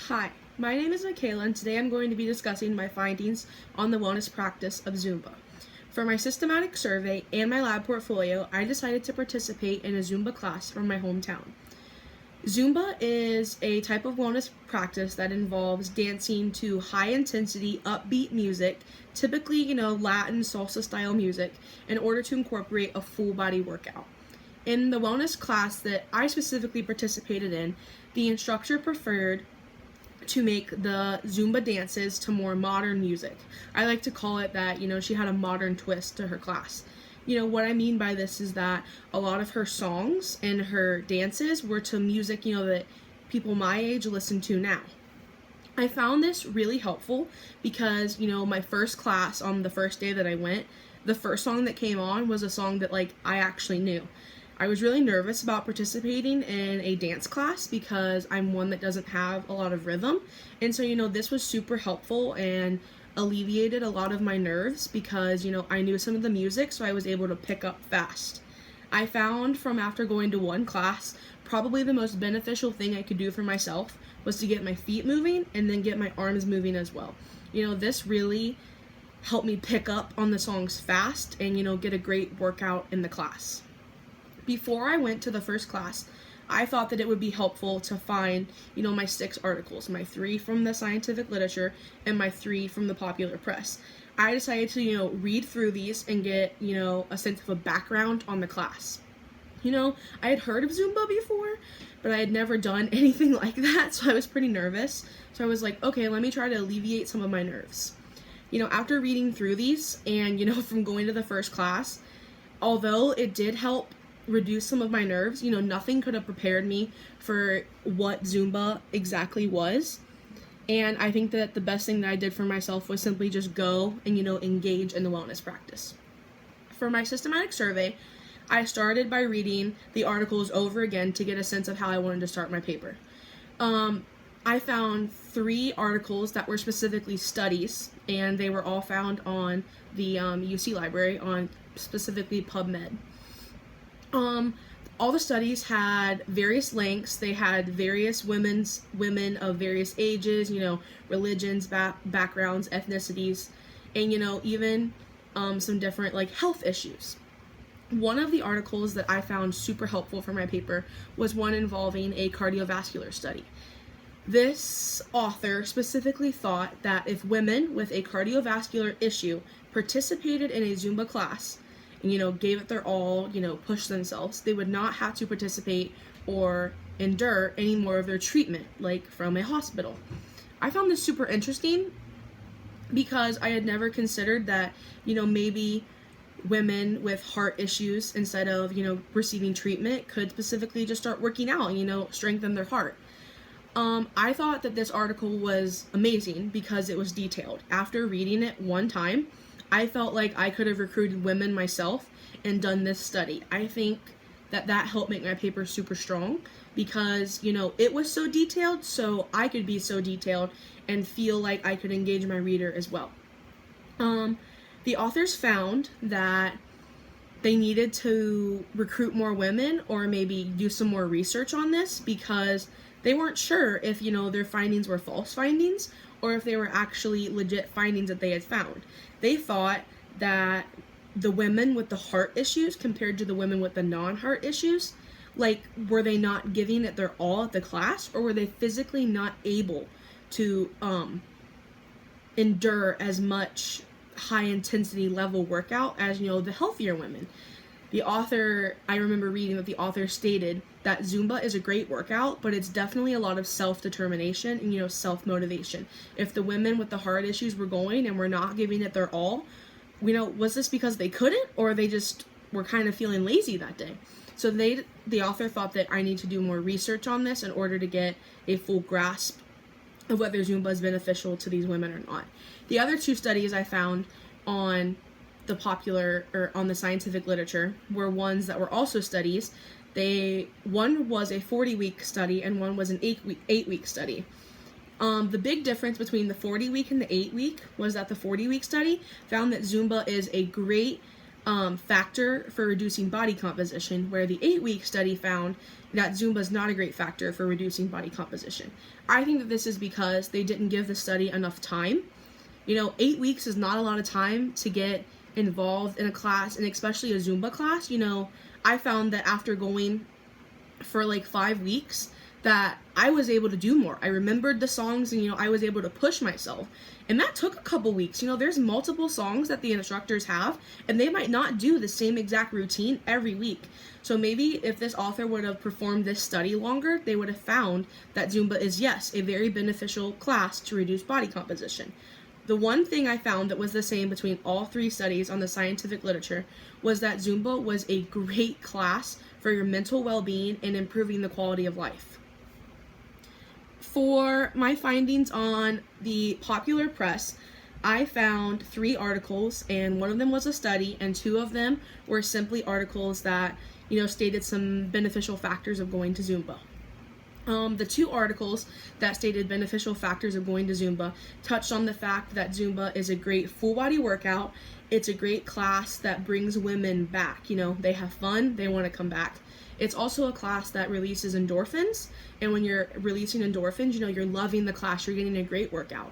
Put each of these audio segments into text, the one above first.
Hi, my name is Michaela, and today I'm going to be discussing my findings on the wellness practice of Zumba. For my systematic survey and my lab portfolio, I decided to participate in a Zumba class from my hometown. Zumba is a type of wellness practice that involves dancing to high-intensity, upbeat music, typically, Latin salsa-style music, in order to incorporate a full-body workout. In the wellness class that I specifically participated in, the instructor preferred to make the Zumba dances to more modern music. I like to call it that, she had a modern twist to her class. What I mean by this is that a lot of her songs and her dances were to music, that people my age listen to now. I found this really helpful because, my first class on the first day that I went, the first song that came on was a song that, I actually knew. I was really nervous about participating in a dance class because I'm one that doesn't have a lot of rhythm. And so, this was super helpful and alleviated a lot of my nerves because, I knew some of the music, so I was able to pick up fast. I found from after going to one class, probably the most beneficial thing I could do for myself was to get my feet moving and then get my arms moving as well. This really helped me pick up on the songs fast and, get a great workout in the class. Before I went to the first class, I thought that it would be helpful to find, my 6 articles, my 3 from the scientific literature and my 3 from the popular press. I decided to, read through these and get, a sense of a background on the class. I had heard of Zumba before, but I had never done anything like that, so I was pretty nervous. So I was like, okay, let me try to alleviate some of my nerves. After reading through these and, from going to the first class, although it did help reduce some of my nerves, nothing could have prepared me for what Zumba exactly was. And I think that the best thing that I did for myself was simply just go and, engage in the wellness practice. For my systematic survey, I started by reading the articles over again to get a sense of how I wanted to start my paper. I found 3 articles that were specifically studies, and they were all found on the UC library on specifically PubMed. All the studies had various lengths. They had various women of various ages, religions, backgrounds, ethnicities, and, even some different health issues. One of the articles that I found super helpful for my paper was one involving a cardiovascular study. This author specifically thought that if women with a cardiovascular issue participated in a Zumba class, and, gave it their all, pushed themselves, they would not have to participate or endure any more of their treatment, from a hospital. I found this super interesting because I had never considered that, maybe women with heart issues, instead of, receiving treatment, could specifically just start working out, strengthen their heart. I thought that this article was amazing because it was detailed. After reading it one time, I felt like I could have recruited women myself and done this study. I think that helped make my paper super strong because, it was so detailed, so I could be so detailed and feel like I could engage my reader as well. The authors found that they needed to recruit more women or maybe do some more research on this because they weren't sure if, their findings were false findings or if they were actually legit findings that they had found. They thought that the women with the heart issues compared to the women with the non-heart issues, were they not giving it their all at the class, or were they physically not able to endure as much high-intensity level workout as, the healthier women? I remember reading that the author stated that Zumba is a great workout, but it's definitely a lot of self-determination and, self-motivation. If the women with the heart issues were going and were not giving it their all, was this because they couldn't, or they just were kind of feeling lazy that day? So the author thought that I need to do more research on this in order to get a full grasp of whether Zumba is beneficial to these women or not. The other 2 studies I found on the popular or on the scientific literature were ones that were also studies. One was a 40-week study and one was an 8-week study. The big difference between the 40-week and the 8-week was that the 40-week study found that Zumba is a great factor for reducing body composition, where the 8-week study found that Zumba is not a great factor for reducing body composition. I think that this is because they didn't give the study enough time. 8 weeks is not a lot of time to get involved in a class, and especially a Zumba class. I found that after going for like 5 weeks that I was able to do more. I remembered the songs, and I was able to push myself. And that took a couple weeks. There's multiple songs that the instructors have, and they might not do the same exact routine every week. So maybe if this author would have performed this study longer, they would have found that Zumba is, yes, a very beneficial class to reduce body composition. The one thing I found that was the same between all 3 studies on the scientific literature was that Zumba was a great class for your mental well-being and improving the quality of life. For my findings on the popular press, I found 3 articles, and one of them was a study, and 2 of them were simply articles that, stated some beneficial factors of going to Zumba. The 2 articles that stated beneficial factors of going to Zumba touched on the fact that Zumba is a great full body workout. It's a great class that brings women back. They have fun, they want to come back. It's also a class that releases endorphins, and when you're releasing endorphins, you're loving the class, you're getting a great workout.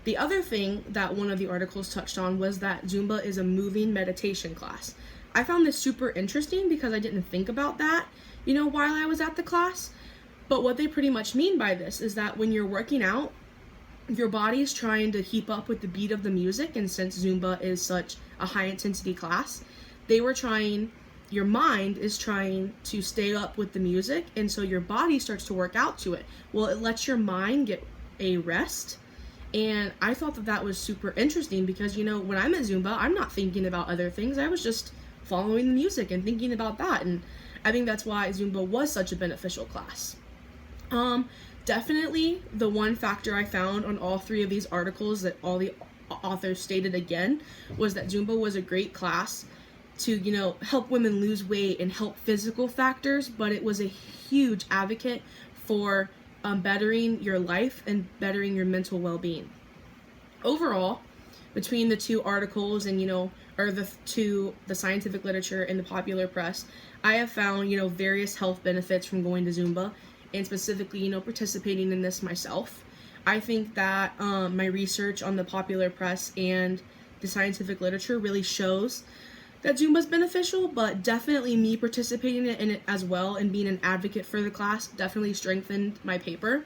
The other thing that one of the articles touched on was that Zumba is a moving meditation class. I found this super interesting because I didn't think about that, while I was at the class. But what they pretty much mean by this is that when you're working out, your body's trying to keep up with the beat of the music, and since Zumba is such a high intensity class, your mind is trying to stay up with the music, and so your body starts to work out to it. Well, it lets your mind get a rest, and I thought that that was super interesting because, when I'm at Zumba, I'm not thinking about other things. I was just following the music and thinking about that, and I think that's why Zumba was such a beneficial class. Definitely the one factor I found on all 3 of these articles that all the authors stated again was that Zumba was a great class to, help women lose weight and help physical factors, but it was a huge advocate for bettering your life and bettering your mental well-being. Overall, between the 2 articles and, the scientific literature and the popular press, I have found, various health benefits from going to Zumba, and specifically, participating in this myself. I think that my research on the popular press and the scientific literature really shows that Zumba is beneficial, but definitely me participating in it as well and being an advocate for the class definitely strengthened my paper.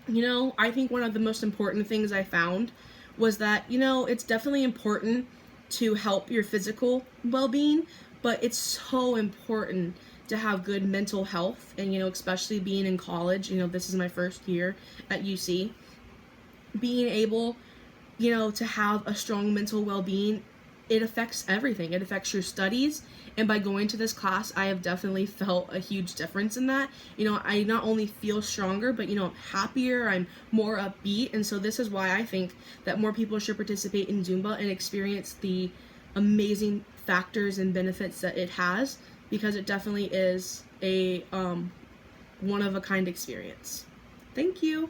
I think one of the most important things I found was that, it's definitely important to help your physical well-being, but it's so important to have good mental health, and especially being in college, this is my first year at UC, being able to have a strong mental well-being, it affects everything. It affects your studies, and by going to this class, I have definitely felt a huge difference in that. I not only feel stronger, but I'm happier, I'm more upbeat, and so this is why I think that more people should participate in Zumba and experience the amazing factors and benefits that it has, because it definitely is a one-of-a-kind experience. Thank you.